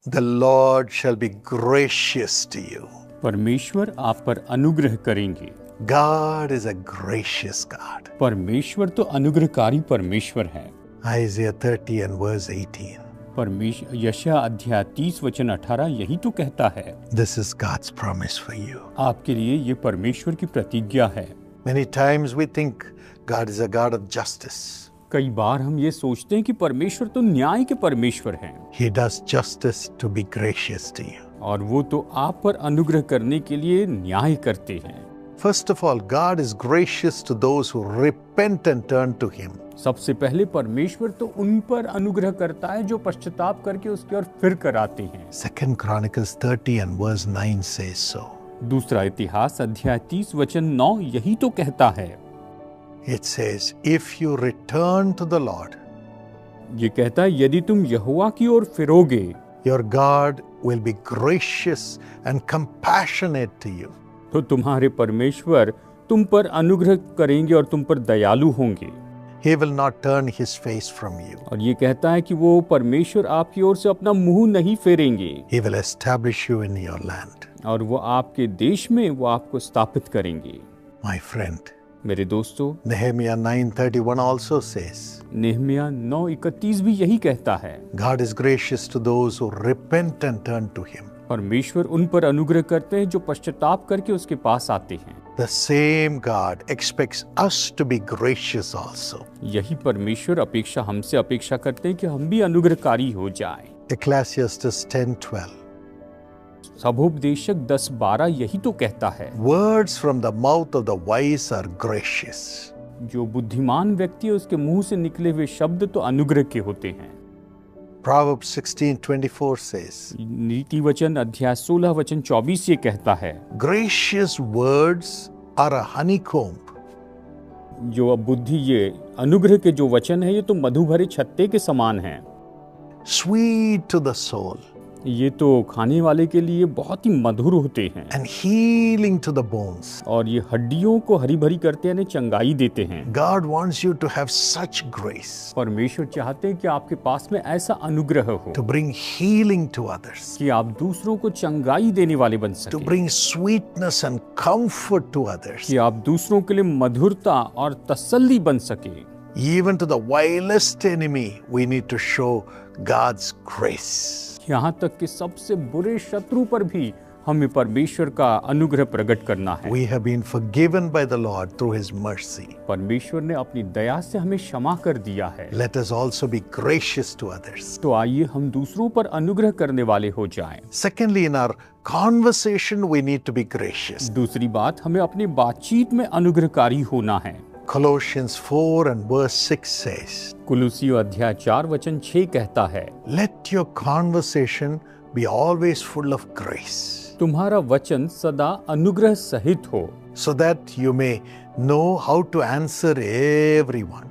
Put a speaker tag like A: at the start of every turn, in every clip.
A: The Lord shall be gracious to you.
B: परमेश्वर आप पर अनुग्रह करेंगे।
A: God is a gracious God.
B: परमेश्वर तो अनुग्रहकारी परमेश्वर है।
A: Isaiah 30 and verse 18.
B: यशायाह अध्याय 30 वचन 18 यही तो कहता है।
A: This is God's promise for you.
B: आपके लिए ये परमेश्वर की प्रतिज्ञा है।
A: Many times we think God is a God of justice.
B: कई बार हम ये सोचते हैं कि परमेश्वर तो न्याय के परमेश्वर हैं।
A: He does justice to be gracious to you.
B: और वो तो आप पर अनुग्रह करने के लिए न्याय करते हैं।
A: First of all, God is gracious to those who repent and turn to Him.
B: सबसे पहले परमेश्वर तो उन पर अनुग्रह करता है जो पश्चाताप करके उसकी ओर फिर कर आते हैं।
A: 2 Chronicles 30 and verse 9 says so.
B: दूसरा इतिहास अध्याय 30 वचन 9 यही तो कहता है।
A: It says, if you return to the Lord,
B: ये कहता है यदि तुम यहोवा की ओर फिरोगे,
A: your God will be gracious and compassionate to you.
B: तो तुम्हारे परमेश्वर तुम पर अनुग्रह करेंगे और तुम पर दयालु होंगे।
A: He will not turn his face from you.
B: और ये कहता है कि वो परमेश्वर आपकी ओर से अपना मुंह नहीं फेरेंगे।
A: He will establish you in your land.
B: और वो आपके देश में वो आपको स्थापित करेंगे।
A: My friend,
B: मेरे दोस्तों,
A: Nehemiah 9:31 also says,
B: नेहमिया 9:31 भी यही कहता है।
A: God is gracious to those who repent and turn to Him.
B: परमेश्वर उन पर अनुग्रह करते हैं जो पश्चाताप करके उसके पास आते हैं।
A: The same God expects us to be gracious also.
B: यही परमेश्वर हमसे अपेक्षा करते हैं कि हम भी अनुग्रहकारी हो जाएं।
A: Ecclesiastes 10:12.
B: सभोपदेशक 10:12 यही तो कहता है।
A: Words from the mouth of the wise are gracious.
B: जो बुद्धिमान व्यक्ति है उसके मुंह से निकले हुए शब्द तो अनुग्रह के होते हैं।
A: Proverbs 16:24 says,
B: नीति वचन अध्याय 16 वचन 24 ये कहता है,
A: gracious words are a honeycomb.
B: जो बुद्धि ये अनुग्रह के जो वचन है ये तो मधु भरे छत्ते के समान है।
A: Sweet to the soul.
B: ये तो खाने वाले के लिए बहुत ही मधुर होते हैं।
A: And healing to the bones.
B: और ये हड्डियों को हरी भरी करते हैं, चंगाई देते हैं।
A: God wants you to have such grace.
B: परमेश्वर चाहते हैं कि आपके पास में ऐसा अनुग्रह हो
A: To bring healing to others.
B: कि आप दूसरों को चंगाई देने वाले बन सके।
A: To bring sweetness and comfort to others.
B: कि आप दूसरों के लिए मधुरता और तसल्ली बन सके।
A: Even to the vilest enemy, we need to show God's grace.
B: यहाँ तक कि सबसे बुरे शत्रु पर भी हमें परमेश्वर का अनुग्रह प्रकट करना है।
A: We have been forgiven by the Lord through His mercy.
B: परमेश्वर ने अपनी दया से हमें क्षमा कर दिया है।
A: Let us also be gracious to others.
B: तो आइए हम दूसरों पर अनुग्रह करने वाले हो जाएं।
A: Secondly, in our conversation, we need to be gracious.
B: दूसरी बात, हमें अपनी बातचीत में अनुग्रहकारी होना है।
A: Colossians 4 and verse 6 says,
B: कुलुसियों अध्याय 4 वचन 6 कहता है,
A: let your conversation be always full of grace,
B: तुम्हारा वचन सदा अनुग्रह सहित हो,
A: so that you may know how to answer everyone.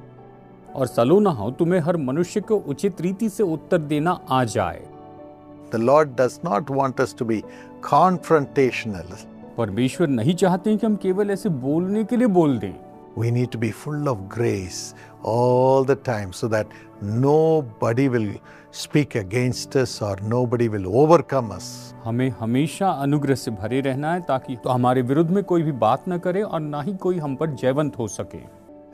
B: और सलोना हो तुम्हें हर मनुष्य को उचित रीति से उत्तर देना आ जाए।
A: The Lord does not want us to be confrontational.
B: परमेश्वर नहीं चाहते हैं कि हम केवल ऐसे बोलने के लिए बोल दें।
A: We need to be full of grace all the time so that nobody will speak against us or nobody will overcome us.
B: हमें हमेशा अनुग्रह से भरे रहना है ताकि तो हमारे विरुद्ध में कोई भी बात न करे और ना ही कोई हम पर जयवंत हो सके।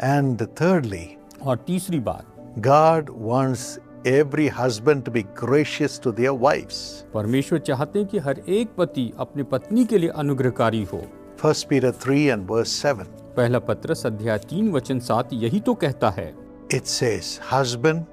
A: And thirdly,
B: और तीसरी बात,
A: God wants every husband to be gracious to their wives.
B: परमेश्वर चाहते हैं कि हर एक पति अपनी पत्नी के लिए अनुग्रहकारी हो।
A: 1 Peter 3 and verse 7.
B: पहला पत्रस अध्याय 3 वचन 7 यही तो कहता है।
A: It says, husband,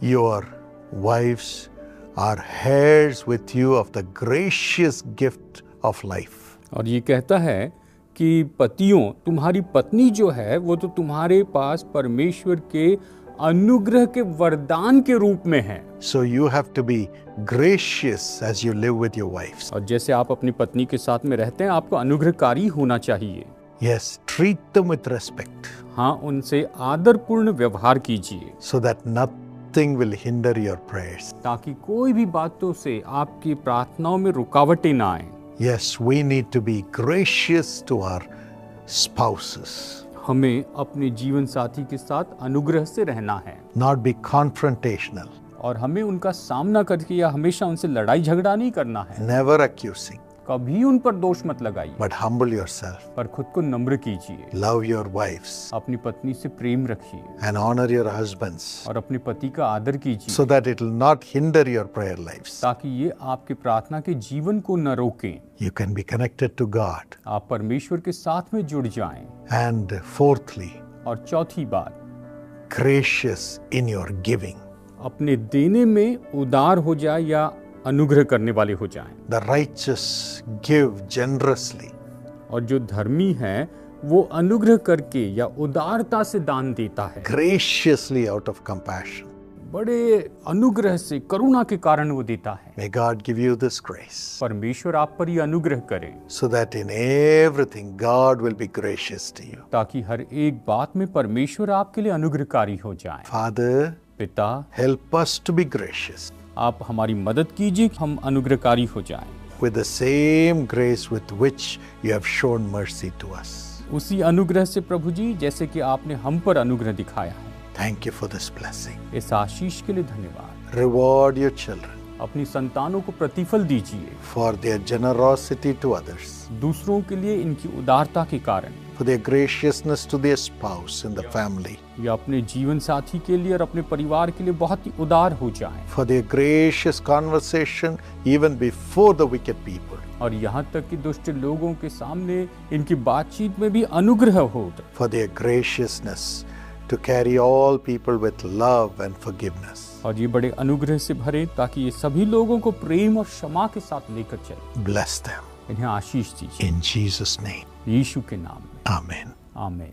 A: your wives are heirs with you of the gracious gift of life.
B: और ये कहता है कि पतियों, तुम्हारी पत्नी जो है वो तो तुम्हारे पास परमेश्वर के अनुग्रह के वरदान के रूप में है।
A: So you have to be gracious as you live with your wives.
B: और जैसे आप अपनी पत्नी के साथ में रहते हैं, आपको अनुग्रहकारी होना चाहिए।
A: Yes, treat them with respect.
B: हाँ, उनसे आदरपूर्ण व्यवहार कीजिए।
A: So that nothing will hinder your prayers.
B: ताकि कोई भी बातों से आपकी प्रार्थनाओं में रुकावटें ना आए।
A: Yes, we need to be gracious to our spouses.
B: हमें अपने जीवन साथी के साथ अनुग्रह से रहना है।
A: Not be confrontational.
B: और हमें उनका सामना करके या हमेशा उनसे लड़ाई झगड़ा नहीं करना है,
A: never accusing,
B: कभी उन पर दोष मत लगाइए,
A: but humble yourself.
B: पर खुद को नम्र कीजिए,
A: Love your wives
B: अपनी पत्नी से प्रेम रखिए
A: and honor your husbands
B: और अपने पति का आदर कीजिए,
A: so that it will not hinder your prayer lives.
B: ताकि ये आपके प्रार्थना के जीवन को न रोकें,
A: You can be connected to God.
B: आप परमेश्वर के साथ में जुड़ जाएं।
A: And fourthly,
B: और चौथी बात,
A: gracious in your giving.
B: अपने देने में उदार हो जाए या अनुग्रह करने वाले हो जाएं।
A: The righteous give generously.
B: और जो धर्मी है वो अनुग्रह करके या उदारता से दान देता है,
A: Graciously out of compassion.
B: बड़े अनुग्रह से, करुणा के कारण वो देता है।
A: May God give you this grace
B: परमेश्वर आप पर ये अनुग्रह करे
A: so that in everything God will be gracious to you.
B: ताकि हर एक बात में परमेश्वर आपके लिए अनुग्रहकारी हो जाए।
A: Father,
B: पिता,
A: help us to be gracious
B: आप हमारी मदद कीजिए, हम अनुग्रहकारी हो जाएं।
A: with the same grace with which you have shown mercy to us.
B: उसी अनुग्रह से प्रभु जी, जैसे कि आपने हम पर अनुग्रह दिखाया है।
A: Thank you for this blessing.
B: इस आशीष के लिए धन्यवाद।
A: Reward your children
B: अपनी संतानों को प्रतिफल दीजिए
A: for their generosity to others,
B: दूसरों के लिए इनकी उदारता के कारण,
A: for their graciousness to their spouse and the family,
B: ये अपने जीवन साथी के लिए और अपने परिवार के लिए बहुत ही उदार हो जाएं।
A: for their gracious conversation even before the wicked people,
B: और यहाँ तक कि दुष्ट लोगों के सामने इनकी बातचीत में भी अनुग्रह हो,
A: for their graciousness to carry all people with love and forgiveness.
B: और ये बड़े अनुग्रह से भरे ताकि ये सभी लोगों को प्रेम और क्षमा के साथ लेकर चले।
A: Bless them
B: इन्हें आशीष दीजिए
A: in Jesus' name.
B: यीशु के नाम में,
A: Amen.
B: आमीन।